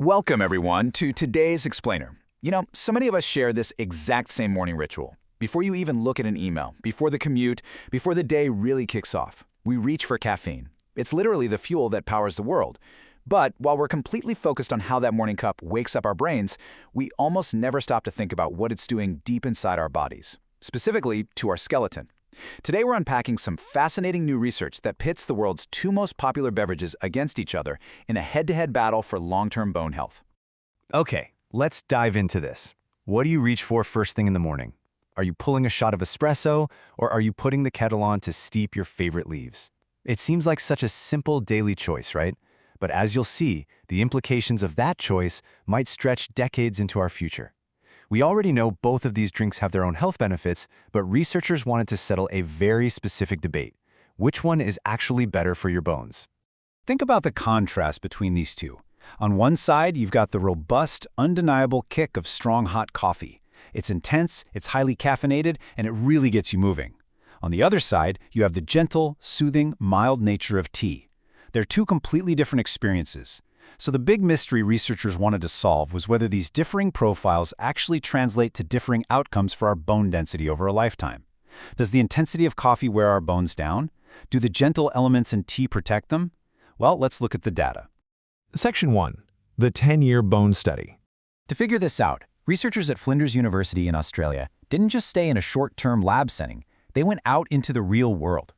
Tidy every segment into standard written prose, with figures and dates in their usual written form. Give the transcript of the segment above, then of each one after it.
Welcome, everyone, to today's Explainer. So many of us share this exact same morning ritual. Before you even look at an email, before the commute, before the day really kicks off, we reach for caffeine. It's literally the fuel that powers the world. But while we're completely focused on how that morning cup wakes up our brains, we almost never stop to think about what it's doing deep inside our bodies, specifically to our skeleton. Today we're unpacking some fascinating new research that pits the world's two most popular beverages against each other in a head-to-head battle for long-term bone health. Okay, let's dive into this. What do you reach for first thing in the morning? Are you pulling a shot of espresso, or are you putting the kettle on to steep your favorite leaves? It seems like such a simple daily choice, right? But as you'll see, the implications of that choice might stretch decades into our future. We already know both of these drinks have their own health benefits, but researchers wanted to settle a very specific debate. Which one is actually better for your bones? Think about the contrast between these two. On one side, you've got the robust, undeniable kick of strong hot coffee. It's intense, it's highly caffeinated, and it really gets you moving. On the other side, you have the gentle, soothing, mild nature of tea. They're two completely different experiences. So the big mystery researchers wanted to solve was whether these differing profiles actually translate to differing outcomes for our bone density over a lifetime. Does the intensity of coffee wear our bones down? Do the gentle elements in tea protect them? Well, let's look at the data. Section 1. The 10-year bone study. To figure this out, researchers at Flinders University in Australia didn't just stay in a short-term lab setting, they went out into the real world.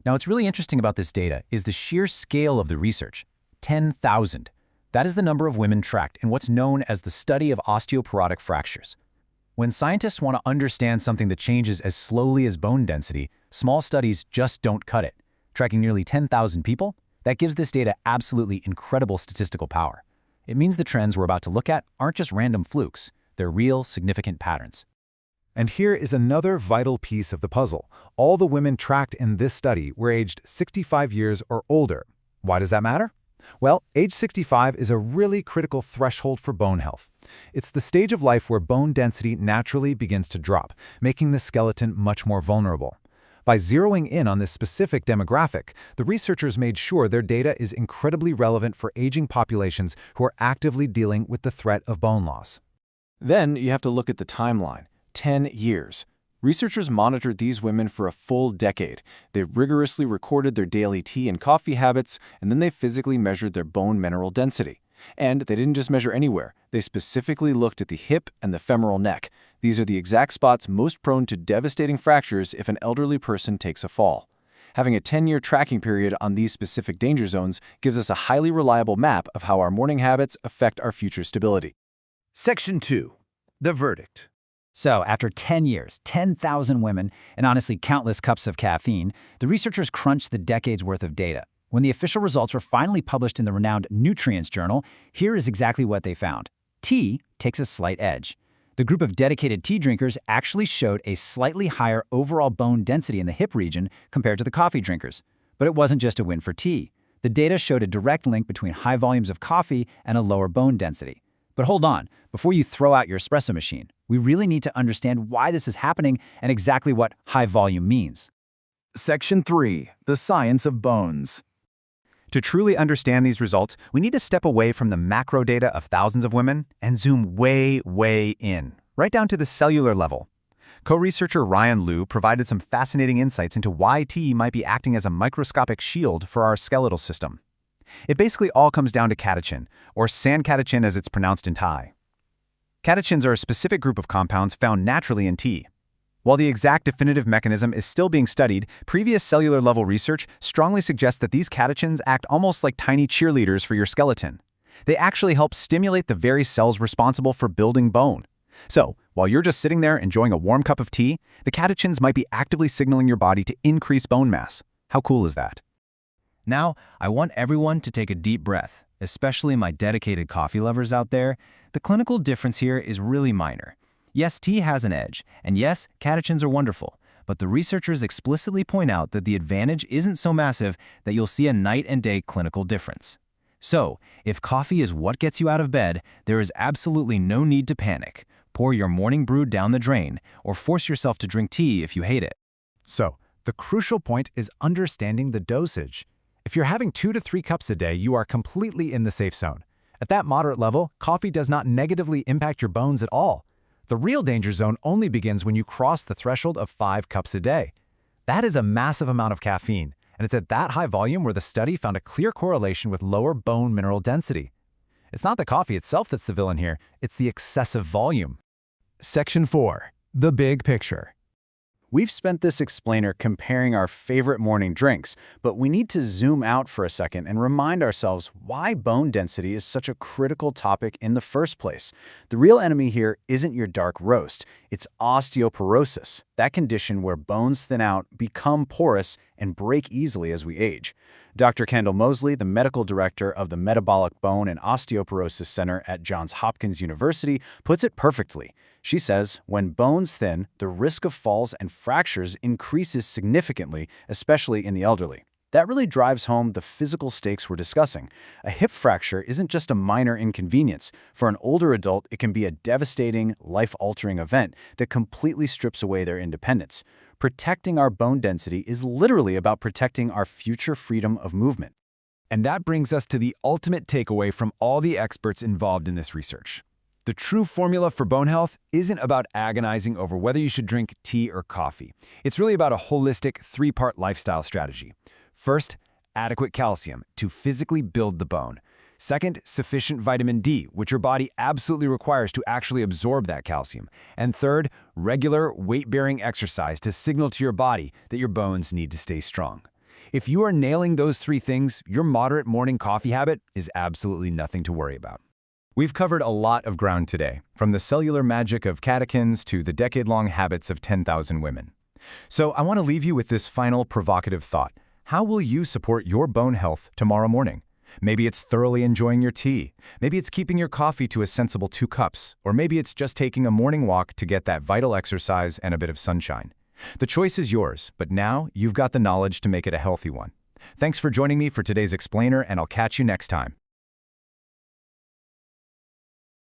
Now, what's really interesting about this data is the sheer scale of the research. 10,000. That is the number of women tracked in what's known as the study of osteoporotic fractures. When scientists want to understand something that changes as slowly as bone density, small studies just don't cut it. Tracking nearly 10,000 people, that gives this data absolutely incredible statistical power. It means the trends we're about to look at aren't just random flukes, they're real, significant patterns. And here is another vital piece of the puzzle. All the women tracked in this study were aged 65 years or older. Why does that matter? Well, age 65 is a really critical threshold for bone health. It's the stage of life where bone density naturally begins to drop, making the skeleton much more vulnerable. By zeroing in on this specific demographic, the researchers made sure their data is incredibly relevant for aging populations who are actively dealing with the threat of bone loss. Then you have to look at the timeline. 10 years. Researchers monitored these women for a full decade. They rigorously recorded their daily tea and coffee habits, and then they physically measured their bone mineral density. And they didn't just measure anywhere. They specifically looked at the hip and the femoral neck. These are the exact spots most prone to devastating fractures if an elderly person takes a fall. Having a 10-year tracking period on these specific danger zones gives us a highly reliable map of how our morning habits affect our future stability. Section 2. The verdict. So, after 10 years, 10,000 women, and honestly countless cups of caffeine, the researchers crunched the decade's worth of data. When the official results were finally published in the renowned Nutrients journal, here is exactly what they found. Tea takes a slight edge. The group of dedicated tea drinkers actually showed a slightly higher overall bone density in the hip region compared to the coffee drinkers. But it wasn't just a win for tea. The data showed a direct link between high volumes of coffee and a lower bone density. But hold on, before you throw out your espresso machine, we really need to understand why this is happening and exactly what high volume means. Section 3. The science of bones. To truly understand these results, we need to step away from the macro data of thousands of women and zoom way, way in, right down to the cellular level. Co-researcher Ryan Liu provided some fascinating insights into why tea might be acting as a microscopic shield for our skeletal system. It basically all comes down to catechin, or sand-catechin as it's pronounced in Thai. Catechins are a specific group of compounds found naturally in tea. While the exact definitive mechanism is still being studied, previous cellular-level research strongly suggests that these catechins act almost like tiny cheerleaders for your skeleton. They actually help stimulate the very cells responsible for building bone. So, while you're just sitting there enjoying a warm cup of tea, the catechins might be actively signaling your body to increase bone mass. How cool is that? Now, I want everyone to take a deep breath, especially my dedicated coffee lovers out there. The clinical difference here is really minor. Yes, tea has an edge, and yes, catechins are wonderful, but the researchers explicitly point out that the advantage isn't so massive that you'll see a night and day clinical difference. So, if coffee is what gets you out of bed, there is absolutely no need to panic. Pour your morning brew down the drain, or force yourself to drink tea if you hate it. So, the crucial point is understanding the dosage. If you're having 2 to 3 cups a day, you are completely in the safe zone. At that moderate level, coffee does not negatively impact your bones at all. The real danger zone only begins when you cross the threshold of 5 cups a day. That is a massive amount of caffeine, and it's at that high volume where the study found a clear correlation with lower bone mineral density. It's not the coffee itself that's the villain here, it's the excessive volume. Section 4. The big picture. We've spent this explainer comparing our favorite morning drinks, but we need to zoom out for a second and remind ourselves why bone density is such a critical topic in the first place. The real enemy here isn't your dark roast, it's osteoporosis, that condition where bones thin out, become porous, and break easily as we age. Dr. Kendall Mosley, the medical director of the Metabolic Bone and Osteoporosis Center at Johns Hopkins University, puts it perfectly. She says, when bones thin, the risk of falls and fractures increases significantly, especially in the elderly. That really drives home the physical stakes we're discussing. A hip fracture isn't just a minor inconvenience. For an older adult, it can be a devastating, life-altering event that completely strips away their independence. Protecting our bone density is literally about protecting our future freedom of movement. And that brings us to the ultimate takeaway from all the experts involved in this research. The true formula for bone health isn't about agonizing over whether you should drink tea or coffee. It's really about a holistic 3-part lifestyle strategy. First, adequate calcium to physically build the bone. Second, sufficient vitamin D, which your body absolutely requires to actually absorb that calcium. And third, regular weight-bearing exercise to signal to your body that your bones need to stay strong. If you are nailing those 3 things, your moderate morning coffee habit is absolutely nothing to worry about. We've covered a lot of ground today, from the cellular magic of catechins to the decade-long habits of 10,000 women. So I want to leave you with this final provocative thought. How will you support your bone health tomorrow morning? Maybe it's thoroughly enjoying your tea. Maybe it's keeping your coffee to a sensible 2 cups. Or maybe it's just taking a morning walk to get that vital exercise and a bit of sunshine. The choice is yours, but now you've got the knowledge to make it a healthy one. Thanks for joining me for today's explainer, and I'll catch you next time.